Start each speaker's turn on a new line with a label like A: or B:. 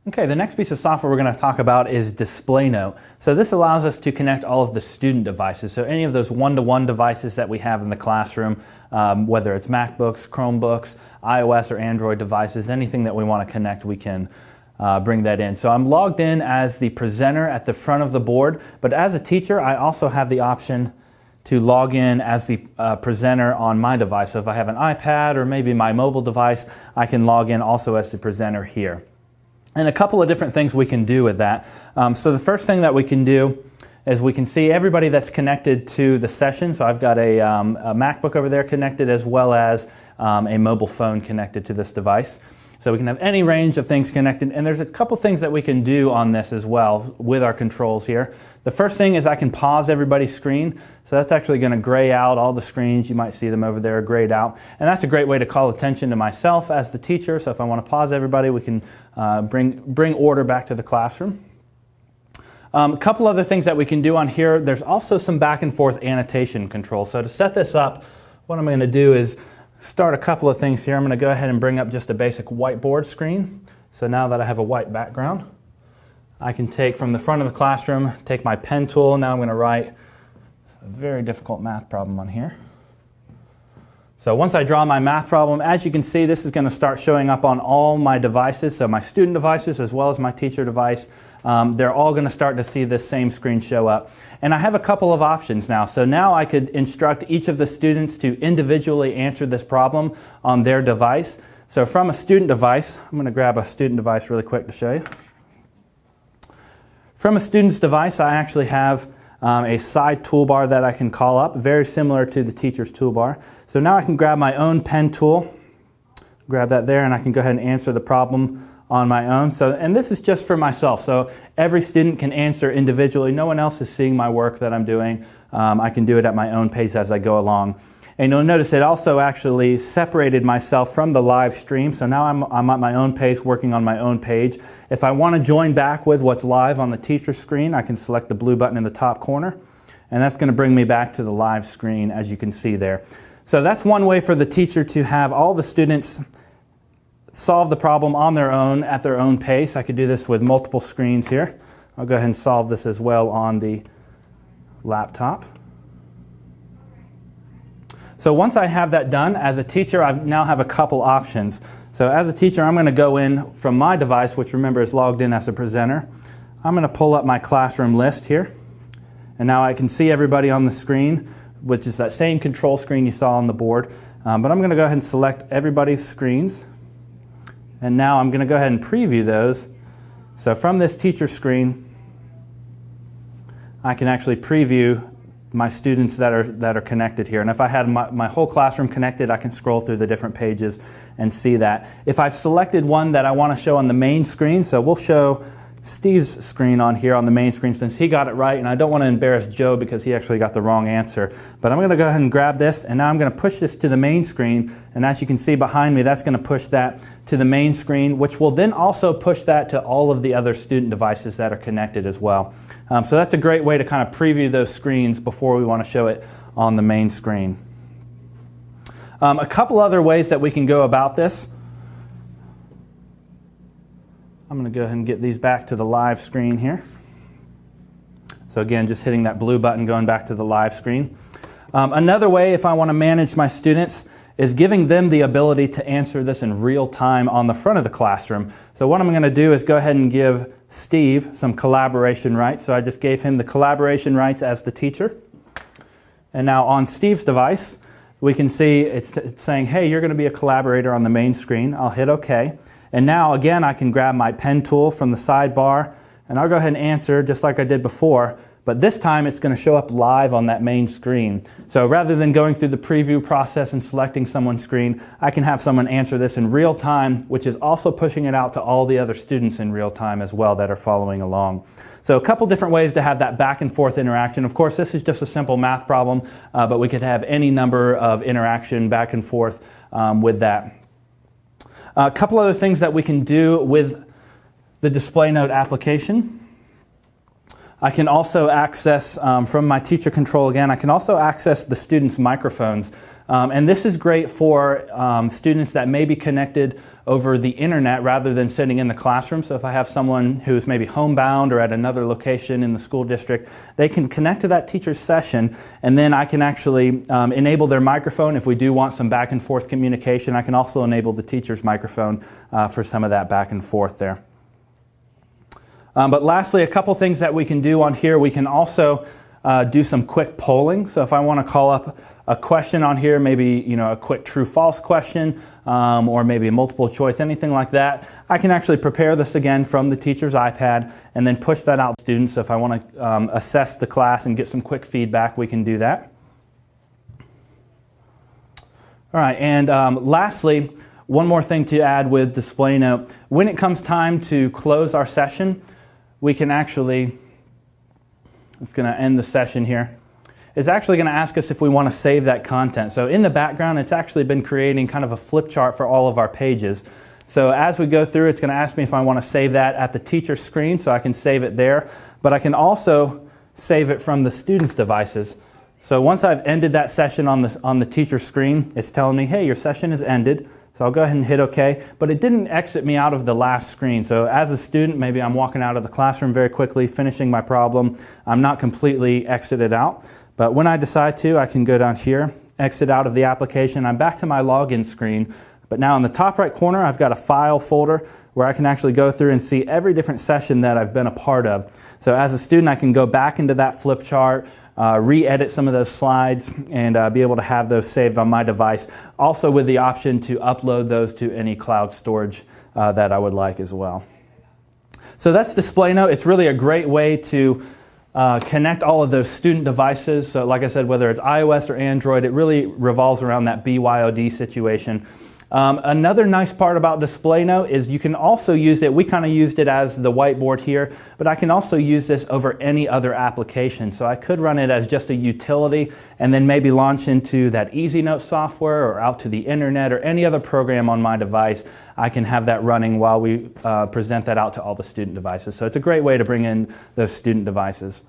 A: Okay, the next piece of software we're going to talk about is DisplayNote. So this allows us to connect all of the student devices. So any of those one-to-one devices that we have in the classroom, whether it's MacBooks, Chromebooks, iOS or Android devices, anything that we want to connect, we can bring that in. So I'm logged in as the presenter at the front of the board, but as a teacher, I also have the option to log in as the presenter on my device. So if I have an iPad or maybe my mobile device, I can log in also as the presenter here. And a couple of different things we can do with that. So the first thing that we can do is we can see everybody that's connected to the session. So I've got a MacBook over there connected, as well as a mobile phone connected to this device. So we can have any range of things connected, and there's a couple things that we can do on this as well with our controls here. The first thing is I can pause everybody's screen. So that's actually going to gray out all the screens. You might see them over there grayed out. And that's a great way to call attention to myself as the teacher. So if I want to pause everybody, we can bring order back to the classroom. A couple other things that we can do on here. There's also some back and forth annotation control. So to set this up, what I'm going to do is start a couple of things here. I'm going to go ahead and bring up just a basic whiteboard screen. So now that I have a white background, I can take from the front of the classroom, take my pen tool. Now I'm going to write a very difficult math problem on here. So once I draw my math problem, as you can see, this is going to start showing up on all my devices. So my student devices as well as my teacher device, they're all going to start to see this same screen show up. And I have a couple of options now. So now I could instruct each of the students to individually answer this problem on their device. So from a student device, I'm going to grab a student device really quick to show you. From a student's device, I actually have a side toolbar that I can call up, very similar to the teacher's toolbar. So now I can grab my own pen tool, grab that there, and I can go ahead and answer the problem on my own. And this is just for myself. So every student can answer individually. No one else is seeing my work that I'm doing. I can do it at my own pace as I go along. And you'll notice it also actually separated myself from the live stream. So now I'm at my own pace, working on my own page. If I want to join back with what's live on the teacher's screen, I can select the blue button in the top corner. And that's going to bring me back to the live screen, as you can see there. So that's one way for the teacher to have all the students solve the problem on their own, at their own pace. I could do this with multiple screens here. I'll go ahead and solve this as well on the laptop. So once I have that done, as a teacher, I now have a couple options. So as a teacher, I'm going to go in from my device, which remember is logged in as a presenter. I'm going to pull up my classroom list here. And now I can see everybody on the screen, which is that same control screen you saw on the board. But I'm going to go ahead and select everybody's screens. And now I'm going to go ahead and preview those. So from this teacher screen, I can actually preview my students that are connected here. And if I had my whole classroom connected, I can scroll through the different pages and see that. If I've selected one that I want to show on the main screen, so we'll show Steve's screen on here on the main screen since he got it right, and I don't want to embarrass Joe because he actually got the wrong answer. But I'm going to go ahead and grab this, and now I'm going to push this to the main screen, and as you can see behind me, that's going to push that to the main screen, which will then also push that to all of the other student devices that are connected as well. So that's a great way to kind of preview those screens before we want to show it on the main screen. A couple other ways that we can go about this. I'm going to go ahead and get these back to the live screen here. So again, just hitting that blue button going back to the live screen. Another way, if I want to manage my students, is giving them the ability to answer this in real time on the front of the classroom. So what I'm going to do is go ahead and give Steve some collaboration rights. So I just gave him the collaboration rights as the teacher. And now on Steve's device, we can see it's saying, hey, you're going to be a collaborator on the main screen. I'll hit OK. And now, again, I can grab my pen tool from the sidebar, and I'll go ahead and answer just like I did before. But this time, it's going to show up live on that main screen. So rather than going through the preview process and selecting someone's screen, I can have someone answer this in real time, which is also pushing it out to all the other students in real time as well that are following along. So a couple different ways to have that back and forth interaction. Of course, this is just a simple math problem, but we could have any number of interaction back and forth with that. A couple other things that we can do with the DisplayNote application. I can also access, from my teacher control again, I can also access the students' microphones. And this is great for students that may be connected over the internet rather than sitting in the classroom. So if I have someone who's maybe homebound or at another location in the school district, they can connect to that teacher's session, and then I can actually enable their microphone. If we do want some back and forth communication, I can also enable the teacher's microphone for some of that back and forth there. But lastly, a couple things that we can do on here. We can also do some quick polling. So if I want to call up a question on here, maybe a quick true-false question, or maybe a multiple choice, anything like that, I can actually prepare this again from the teacher's iPad and then push that out to students. So if I want to assess the class and get some quick feedback, we can do that. All right, and lastly, one more thing to add with DisplayNote. When it comes time to close our session, we can actually, it's going to end the session here. It's actually going to ask us if we want to save that content. So in the background, it's actually been creating kind of a flip chart for all of our pages. So as we go through, it's going to ask me if I want to save that at the teacher's screen, so I can save it there. But I can also save it from the student's devices. So once I've ended that session on the teacher's screen, it's telling me, hey, your session is ended. So I'll go ahead and hit OK, but it didn't exit me out of the last screen. So as a student, maybe I'm walking out of the classroom very quickly, finishing my problem. I'm not completely exited out. But when I decide to, I can go down here, exit out of the application. I'm back to my login screen. But now in the top right corner, I've got a file folder where I can actually go through and see every different session that I've been a part of. So as a student, I can go back into that flip chart, re-edit some of those slides, and be able to have those saved on my device. Also with the option to upload those to any cloud storage that I would like as well. So that's DisplayNote. It's really a great way to connect all of those student devices. So like I said, whether it's iOS or Android, it really revolves around that BYOD situation. Another nice part about DisplayNote is you can also use it, we kind of used it as the whiteboard here, but I can also use this over any other application. So I could run it as just a utility and then maybe launch into that EasyNote software or out to the internet or any other program on my device. I can have that running while we present that out to all the student devices. So it's a great way to bring in those student devices.